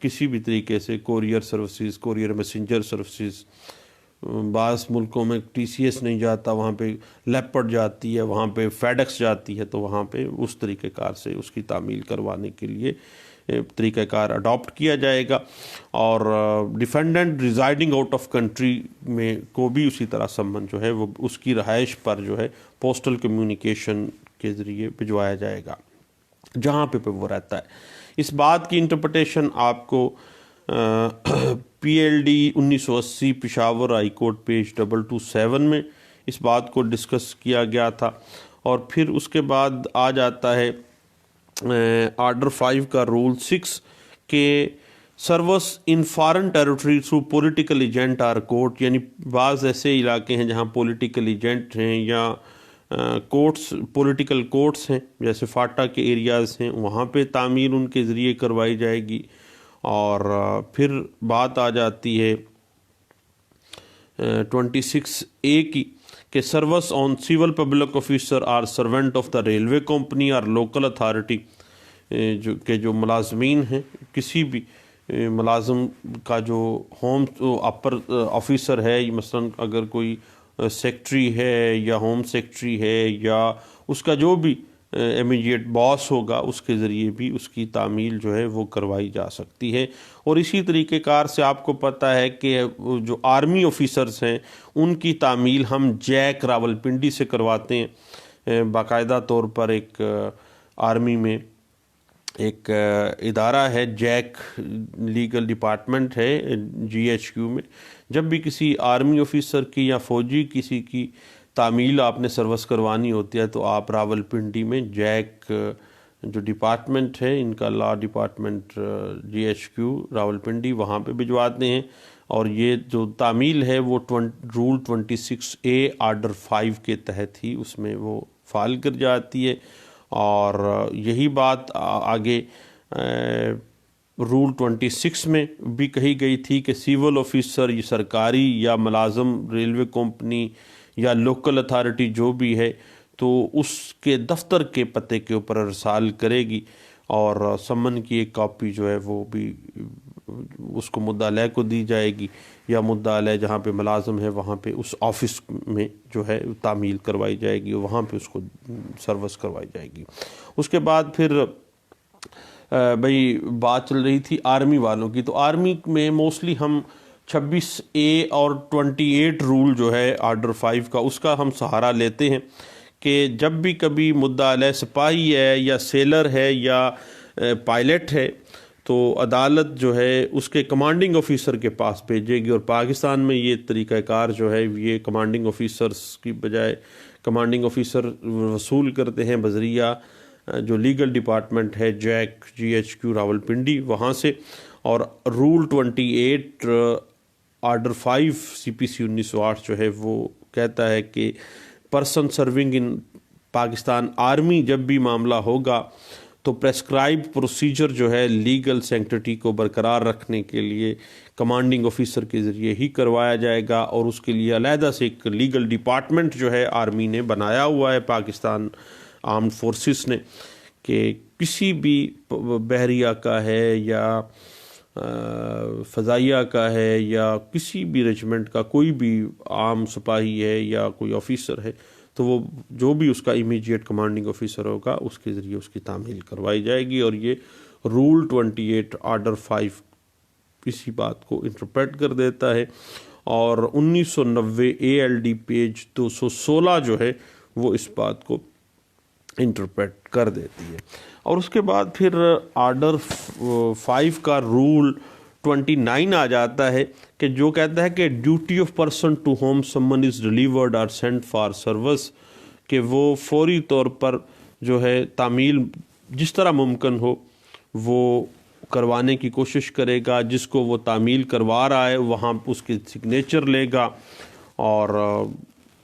کسی بھی طریقے سے courier services, courier messenger services, بعض ملکوں میں ٹی سی ایس نہیں جاتا، وہاں پہ لیپرڈ جاتی ہے، وہاں پہ فیڈکس جاتی ہے، تو وہاں پہ اس طریقہ کار سے اس کی تعمیل کروانے کے لیے طریقہ کار اڈاپٹ کیا جائے گا۔ اور defendant residing out of country میں کو بھی اسی طرح سمن جو ہے وہ اس کی رہائش پر جو ہے پوسٹل کمیونیکیشن کے ذریعے بھجوایا جائے گا جہاں پہ وہ رہتا ہے۔ اس بات کی انٹرپریٹیشن آپ کو پی L D 1980 Peshawar high court page 227 میں اس بات کو ڈسکس کیا گیا تھا۔ اور پھر اس کے بعد آ جاتا ہے آرڈر 5 کا رول 6 کہ service in foreign territory through political agent or court, یعنی بعض ایسے علاقے ہیں جہاں پولیٹیکل ایجنٹ ہیں یا کورٹس، پولیٹیکل کورٹس ہیں جیسے فاٹا کے ایریاز ہیں، وہاں پہ تعمیر ان کے ذریعے کروائی جائے گی۔ اور پھر بات آ جاتی ہے 26A کی کہ service on civil public officer or servant of the railway company اور لوکل اتھارٹی، جو ملازمین ہیں، کسی بھی ملازم کا جو ہوم اپر آفیسر ہے، مثلا اگر کوئی سیکٹری ہے یا ہوم سیکٹری ہے یا اس کا جو بھی امیڈیٹ باس ہوگا، اس کے ذریعے بھی اس کی تعمیل جو ہے وہ کروائی جا سکتی ہے۔ اور اسی طریقہ کار سے آپ کو پتہ ہے کہ جو آرمی آفیسرز ہیں ان کی تعمیل ہم جیک راولپنڈی سے کرواتے ہیں۔ باقاعدہ طور پر ایک آرمی میں ایک ادارہ ہے جیک لیگل ڈپارٹمنٹ ہے GHQ میں، جب بھی کسی آرمی آفیسر کی یا فوجی کسی کی تعمیل آپ نے سروس کروانی ہوتی ہے تو آپ راولپنڈی میں جیک جو ڈپارٹمنٹ ہے ان کا لا ڈپارٹمنٹ GHQ راولپنڈی وہاں پہ بھجواتے ہیں۔ اور یہ جو تعمیل ہے وہ رول 26A آرڈر 5 کے تحت ہی اس میں وہ فعال کر جاتی ہے۔ اور یہی بات آگے رول 26 میں بھی کہی گئی تھی کہ سیول آفیسر یہ سرکاری یا ملازم ریلوے کمپنی یا لوکل اتھارٹی جو بھی ہے تو اس کے دفتر کے پتے کے اوپر ارسال کرے گی، اور سمن کی ایک کاپی جو ہے وہ بھی اس کو مدعا علیہ کو دی جائے گی، یا مدعا علیہ جہاں پہ ملازم ہے وہاں پہ اس آفس میں جو ہے تعمیل کروائی جائے گی، وہاں پہ اس کو سروس کروائی جائے گی۔ اس کے بعد پھر بھئی بات چل رہی تھی آرمی والوں کی، تو آرمی میں موسٹلی ہم 26A اور 28 رول جو ہے آرڈر 5 کا، اس کا ہم سہارا لیتے ہیں کہ جب بھی کبھی مدعا علیہ سپاہی ہے یا سیلر ہے یا پائلٹ ہے تو عدالت جو ہے اس کے کمانڈنگ آفیسر کے پاس بھیجے گی۔ اور پاکستان میں یہ طریقہ کار جو ہے یہ کمانڈنگ آفیسرز کی بجائے کمانڈنگ آفیسر وصول کرتے ہیں بذریعہ جو لیگل ڈپارٹمنٹ ہے جیک GHQ راولپنڈی وہاں سے۔ اور رول 28 آرڈر 5 CPC 1908 جو ہے وہ کہتا ہے کہ پرسن سرونگ ان پاکستان آرمی جب بھی معاملہ ہوگا تو پریسکرائب پروسیجر جو ہے لیگل سینکٹیٹی کو برقرار رکھنے کے لیے کمانڈنگ آفیسر کے ذریعے ہی کروایا جائے گا، اور اس کے لیے علیحدہ سے ایک لیگل ڈپارٹمنٹ جو ہے آرمی نے بنایا ہوا ہے، پاکستان آرمڈ فورسز نے، کہ کسی بھی بحریہ کا ہے یا فضائیہ کا ہے یا کسی بھی ریجمنٹ کا کوئی بھی عام سپاہی ہے یا کوئی آفیسر ہے، تو وہ جو بھی اس کا امیجیٹ کمانڈنگ آفیسر ہوگا اس کے ذریعے اس کی تعمیل کروائی جائے گی۔ اور یہ رول 28 آرڈر 5 اسی بات کو انٹرپریٹ کر دیتا ہے، اور 1990 ALD پیج 216 جو ہے وہ اس بات کو انٹرپریٹ کر دیتی ہے۔ اور اس کے بعد پھر آرڈر 5 کا رول 29 آ جاتا ہے کہ جو کہتا ہے کہ duty of person to whom summon is delivered اور سینٹ فار سروس، کہ وہ فوری طور پر جو ہے تعمیل جس طرح ممکن ہو وہ کروانے کی کوشش کرے گا، جس کو وہ تعمیل کروا رہا ہے وہاں اس کے سگنیچر لے گا، اور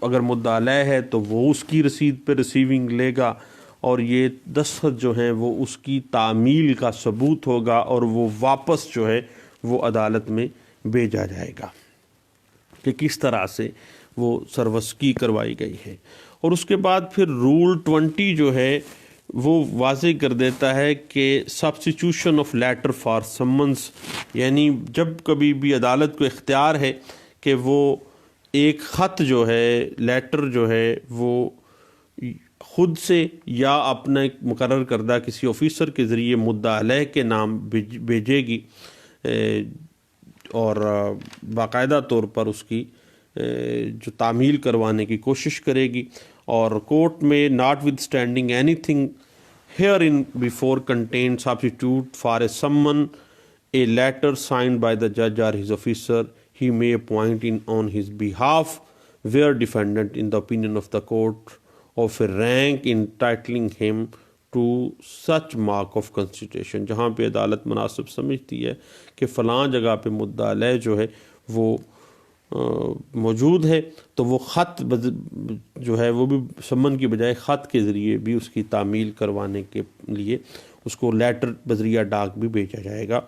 اگر مدعا علیہ ہے تو وہ اس کی رسید پہ ریسیونگ لے گا، اور یہ دستخط جو ہیں وہ اس کی تعمیل کا ثبوت ہوگا، اور وہ واپس جو ہے وہ عدالت میں بھیجا جائے گا کہ کس طرح سے وہ سروس کی کروائی گئی ہے۔ اور اس کے بعد پھر رول 20 جو ہے وہ واضح کر دیتا ہے کہ substitution of letter for summons, یعنی جب کبھی بھی عدالت کو اختیار ہے کہ وہ ایک خط جو ہے، لیٹر جو ہے، وہ خود سے یا اپنا ایک مقرر کردہ کسی آفیسر کے ذریعے مدعا علیہ کے نام بھیجے گی، اور باقاعدہ طور پر اس کی جو تعمیل کروانے کی کوشش کرے گی، اور کورٹ میں not with standing any thing here in before contain substitute for a سمن اے لیٹر سائنڈ بائی دا جج اور his officer he may appoint in on his behalf where defendant in the opinion of the court of a rank entitling him to such mark of constitution، جہاں پہ عدالت مناسب سمجھتی ہے کہ فلاں جگہ پہ مدعا علیہ جو ہے وہ موجود ہے، تو وہ خط جو ہے وہ بھی سمن کی بجائے خط کے ذریعے بھی اس کی تعمیل کروانے کے لیے اس کو لیٹر بذریعہ ڈاک بھی بھیجا جائے گا۔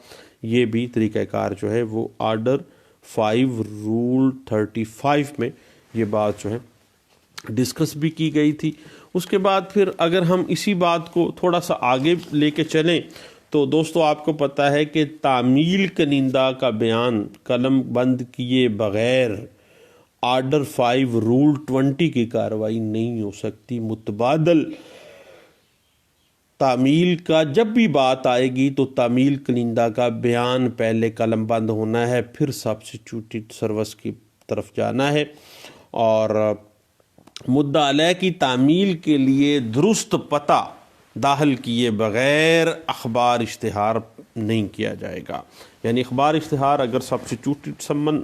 یہ بھی طریقہ کار جو ہے وہ آرڈر 5 رول 35 میں یہ بات جو ہے ڈسکس بھی کی گئی تھی۔ اس کے بعد پھر اگر ہم اسی بات کو تھوڑا سا آگے لے کے چلیں تو دوستو آپ کو پتہ ہے کہ تعمیل کنندہ کا بیان قلم بند کیے بغیر آرڈر 5 رول 20 کی کارروائی نہیں ہو سکتی۔ متبادل تعمیل کا جب بھی بات آئے گی تو تعمیل کنندہ کا بیان پہلے قلم بند ہونا ہے، پھر سبسٹیٹیوٹڈ سروس کی طرف جانا ہے، اور مدعا علیہ کی تعمیل کے لیے درست پتہ داخل کیے بغیر اخبار اشتہار نہیں کیا جائے گا۔ یعنی اخبار اشتہار اگر سبسٹیٹیوٹڈ سمن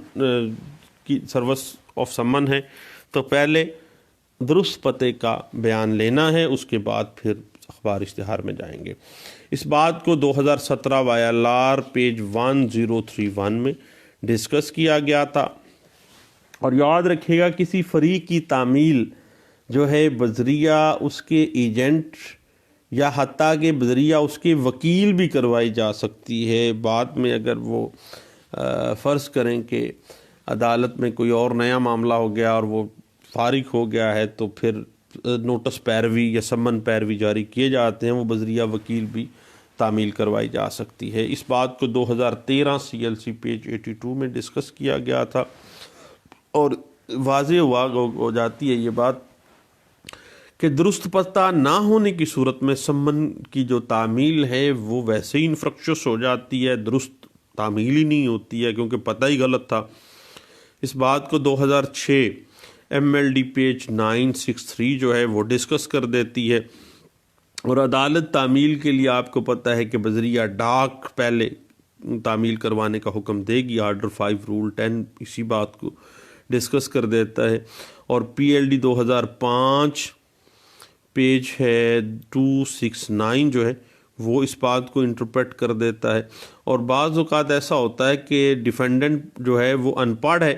کی سروس آف سمن ہے تو پہلے درست پتے کا بیان لینا ہے، اس کے بعد پھر اخبار اشتہار میں جائیں گے۔ اس بات کو 2017 YLR پیج 1031 میں ڈسکس کیا گیا تھا، اور یاد رکھیے گا کسی فریق کی تعمیل جو ہے بذریعہ اس کے ایجنٹ یا حتیٰ کہ بذریعہ اس کے وکیل بھی کروائی جا سکتی ہے۔ بعد میں اگر وہ فرض کریں کہ عدالت میں کوئی اور نیا معاملہ ہو گیا اور وہ فارغ ہو گیا ہے تو پھر نوٹس پیروی یا سمن پیروی جاری کیے جاتے ہیں، وہ بذریعہ وکیل بھی تعمیل کروائی جا سکتی ہے۔ اس بات کو 2013 CLC پیج 82 میں ڈسکس کیا گیا تھا، اور واضح ہو جاتی ہے یہ بات کہ درست پتہ نہ ہونے کی صورت میں سمن کی جو تعمیل ہے وہ ویسے ہی انفرکشس ہو جاتی ہے، درست تعمیل ہی نہیں ہوتی ہے کیونکہ پتہ ہی غلط تھا۔ اس بات کو 2006 MLD پیج 963 جو ہے وہ ڈسکس کر دیتی ہے، اور عدالت تعمیل کے لیے آپ کو پتہ ہے کہ بذریعہ ڈاک پہلے تعمیل کروانے کا حکم دے گی۔ آرڈر 5 رول 10 اسی بات کو ڈسکس کر دیتا ہے، اور PLD 2005 پیج ہے 269 جو ہے وہ اس بات کو انٹرپریٹ کر دیتا ہے، اور بعض اوقات ایسا ہوتا ہے کہ ڈیفینڈنٹ جو ہے وہ ان پڑھ ہے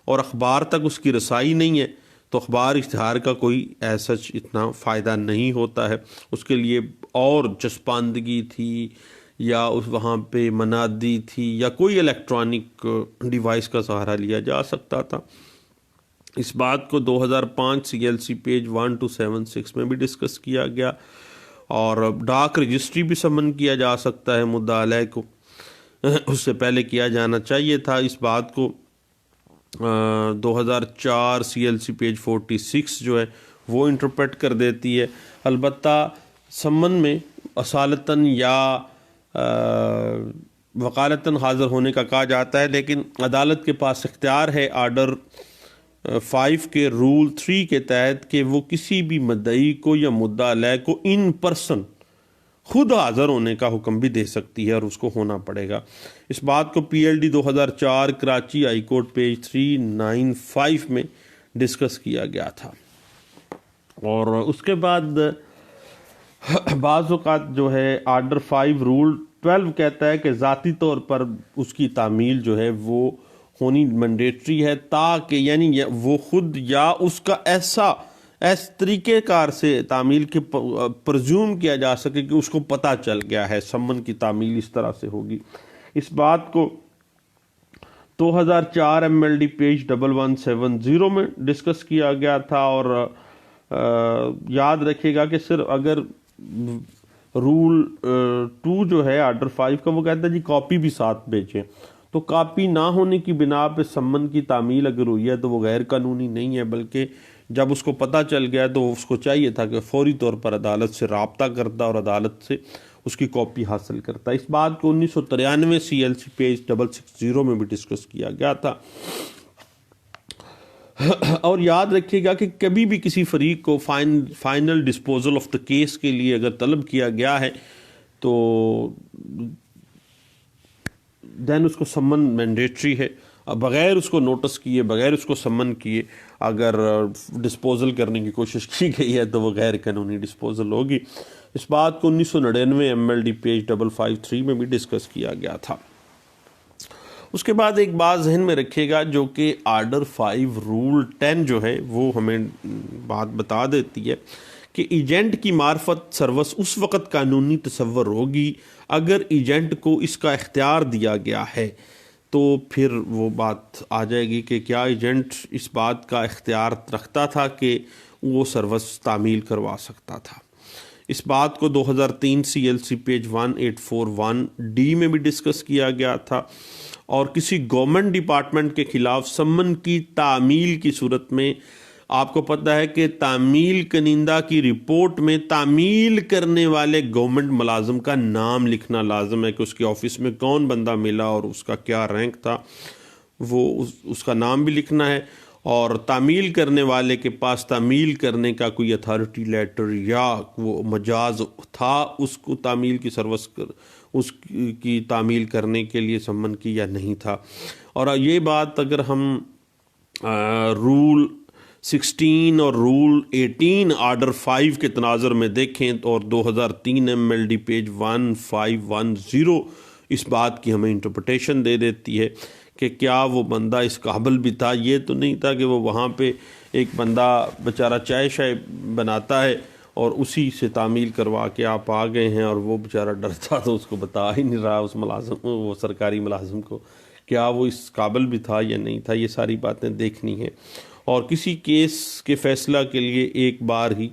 اور اخبار تک اس کی رسائی نہیں ہے، تو اخبار اشتہار کا کوئی ایسا اتنا فائدہ نہیں ہوتا ہے، اس کے لیے اور چسپاندگی تھی یا اس وہاں پہ منادی تھی یا کوئی الیکٹرانک ڈیوائس کا سہارا لیا جا سکتا تھا۔ اس بات کو 2005 CLC پیج 1276 میں بھی ڈسکس کیا گیا، اور ڈاک رجسٹری بھی سمن کیا جا سکتا ہے مدعا علیہ کو، اس سے پہلے کیا جانا چاہیے تھا۔ اس بات کو 2004 CLC پیج 46 جو ہے وہ انٹرپریٹ کر دیتی ہے۔ البتہ سمن میں اصالتاً یا وکالتاً حاضر ہونے کا کہا جاتا ہے، لیکن عدالت کے پاس اختیار ہے آرڈر 5 کے رول 3 کے تحت کہ وہ کسی بھی مدعی کو یا مدعا علیہ کو ان پرسن خود حاضر ہونے کا حکم بھی دے سکتی ہے، اور اس کو ہونا پڑے گا۔ اس بات کو PLD 2004 Karachi high court page 395 میں ڈسکس کیا گیا تھا۔ اور اس کے بعد بعض اوقات جو ہے آرڈر 5 رول 12 کہتا ہے کہ ذاتی طور پر اس کی تعمیل جو ہے وہ ہونی مینڈیٹری ہے، تاکہ یعنی وہ خود یا اس کا ایس طریقہ کار سے تعمیل کے پرزیوم کیا جا سکے کہ اس کو پتہ چل گیا ہے سمن کی تعمیل اس طرح سے ہوگی۔ اس بات کو 2004 MLD پیج 1170 میں ڈسکس کیا گیا تھا، اور یاد رکھے گا کہ صرف اگر رول 2 جو ہے آرڈر 5 کا وہ کہتا ہے جی کاپی بھی ساتھ بھیجیں، تو کاپی نہ ہونے کی بنا پہ سمن کی تعمیل اگر ہوئی ہے تو وہ غیر قانونی نہیں ہے، بلکہ جب اس کو پتہ چل گیا تو اس کو چاہیے تھا کہ فوری طور پر عدالت سے رابطہ کرتا اور عدالت سے اس کی کاپی حاصل کرتا۔ اس بات کو 1993 CLC پیج 660 میں بھی ڈسکس کیا گیا تھا۔ اور یاد رکھیے گا کہ کبھی بھی کسی فریق کو final disposal of the case کے لیے اگر طلب کیا گیا ہے تو دین اس کو سمن مینڈیٹری ہے، بغیر اس کو نوٹس کیے، بغیر اس کو سمن کیے اگر ڈسپوزل کرنے کی کوشش کی گئی ہے تو وہ غیر قانونی ڈسپوزل ہوگی۔ اس بات کو 1999 MLD پیج 553 میں بھی ڈسکس کیا گیا تھا۔ اس کے بعد ایک بات ذہن میں رکھیے گا جو کہ آرڈر 5 رول 10 جو ہے وہ ہمیں بات بتا دیتی ہے کہ ایجنٹ کی معرفت سروس اس وقت قانونی تصور ہوگی اگر ایجنٹ کو اس کا اختیار دیا گیا ہے، تو پھر وہ بات آ جائے گی کہ کیا ایجنٹ اس بات کا اختیار رکھتا تھا کہ وہ سروس تعمیل کروا سکتا تھا۔ اس بات کو 2003 CLC پیج 1841D میں بھی ڈسکس کیا گیا تھا، اور کسی گورنمنٹ ڈپارٹمنٹ کے خلاف سمن کی تعمیل کی صورت میں آپ کو پتہ ہے کہ تعمیل کنندہ کی رپورٹ میں تعمیل کرنے والے گورنمنٹ ملازم کا نام لکھنا لازم ہے کہ اس کے آفس میں کون بندہ ملا اور اس کا کیا رینک تھا، وہ اس کا نام بھی لکھنا ہے، اور تعمیل کرنے والے کے پاس تعمیل کرنے کا کوئی اتھارٹی لیٹر یا وہ مجاز تھا اس کو تعمیل کی سروس اس کی تعمیل کرنے کے لیے سمن کی یا نہیں تھا۔ اور یہ بات اگر ہم رول 16 اور رول 18 آرڈر 5 کے تناظر میں دیکھیں اور 2003 MLD پیج 1510 اس بات کی ہمیں انٹرپریٹیشن دے دیتی ہے کہ کیا وہ بندہ اس قابل بھی تھا۔ یہ تو نہیں تھا کہ وہ وہاں پہ ایک بندہ بیچارہ چائے شائے بناتا ہے اور اسی سے تعمیل کروا کے آپ آ گئے ہیں، اور وہ بیچارہ ڈرتا تو اس کو بتا ہی نہیں رہا اس ملازم وہ سرکاری ملازم کو کیا وہ اس قابل بھی تھا یا نہیں تھا۔ یہ ساری باتیں دیکھنی ہیں، اور کسی کیس کے فیصلہ کے لیے ایک بار ہی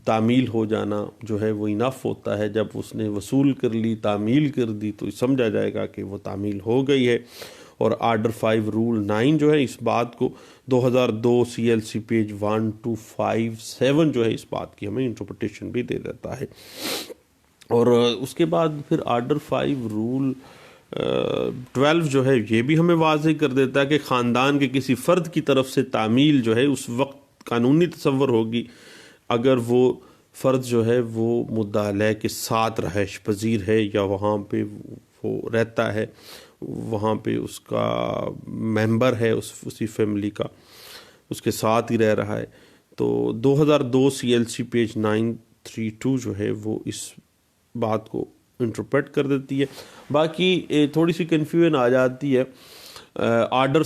تعمیل ہو جانا جو ہے وہ انف ہوتا ہے۔ جب اس نے وصول کر لی، تعمیل کر دی، تو سمجھا جائے گا کہ وہ تعمیل ہو گئی ہے۔ اور آرڈر 5 رول 9 جو ہے اس بات کو 2002 CLC پیج 1257 جو ہے اس بات کی ہمیں انٹرپریٹیشن بھی دے دیتا ہے۔ اور اس کے بعد پھر آرڈر 5 رول 12 جو ہے یہ بھی ہمیں واضح کر دیتا ہے کہ خاندان کے کسی فرد کی طرف سے تعمیل جو ہے اس وقت قانونی تصور ہوگی اگر وہ فرد جو ہے وہ مدعا علیہ کے ساتھ رہائش پذیر ہے یا وہاں پہ وہ رہتا ہے، وہاں پہ اس کا ممبر ہے اسی فیملی کا، اس کے ساتھ ہی رہ رہا ہے۔ تو 2002 CLC پیج 932 جو ہے وہ اس بات کو انٹرپریٹ کر دیتی ہے. باقی تھوڑی سی کنفیوژن آ جاتی ہے آرڈر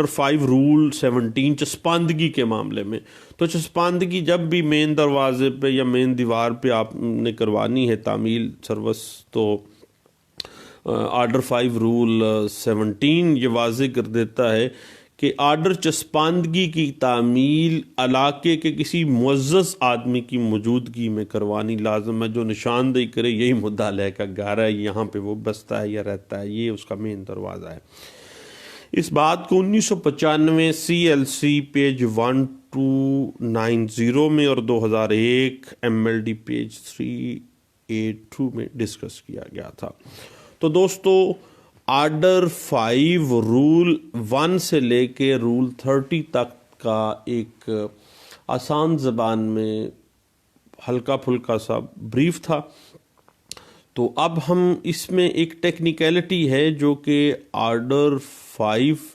5 رول 17 چسپاندگی کے معاملے میں. تو چسپاندگی جب بھی مین دروازے پہ یا مین دیوار پہ آپ نے کروانی ہے تعمیل سروس، تو آرڈر 5 رول 17 یہ واضح کر دیتا ہے کہ آرڈر چسپاندگی کی تعمیل علاقے کے کسی معزز آدمی کی موجودگی میں کروانی لازم ہے، جو نشاندہی کرے یہی مدعا علیہ کا گھر ہے، یہاں پہ وہ بستا ہے یا رہتا ہے، یہ اس کا مین دروازہ ہے. اس بات کو 1995 CLC پیج 1290 میں اور 2001 MLD پیج 382 میں ڈسکس کیا گیا تھا. تو دوستو آرڈر 5 رول 1 سے لے کے رول 30 تک کا ایک آسان زبان میں ہلکا پھلکا سا بریف تھا. تو اب ہم اس میں ایک ٹیکنیکلٹی ہے جو کہ آرڈر 5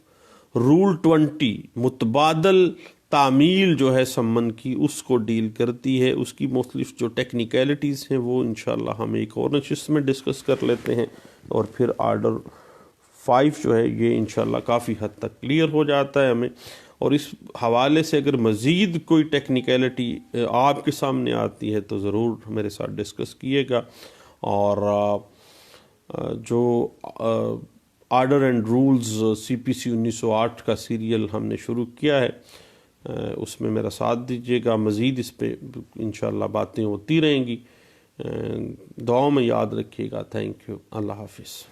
رول 20 متبادل تعمیل جو ہے سمن کی اس کو ڈیل کرتی ہے. اس کی مختلف جو ٹیکنیکلٹیز ہیں وہ انشاءاللہ ہم ایک اور نشست میں ڈسکس کر لیتے ہیں، اور پھر آرڈر 5 جو ہے یہ انشاءاللہ کافی حد تک کلیئر ہو جاتا ہے ہمیں. اور اس حوالے سے اگر مزید کوئی ٹیکنیکلٹی آپ کے سامنے آتی ہے تو ضرور میرے ساتھ ڈسکس کیے گا. اور جو آرڈر اینڈ رولز CPC 1908 کا سیریل ہم نے شروع کیا ہے اس میں میرا ساتھ دیجیے گا. مزید اس پہ انشاءاللہ باتیں ہوتی رہیں گی. دعاؤں میں یاد رکھیے گا. Thank you. اللہ حافظ.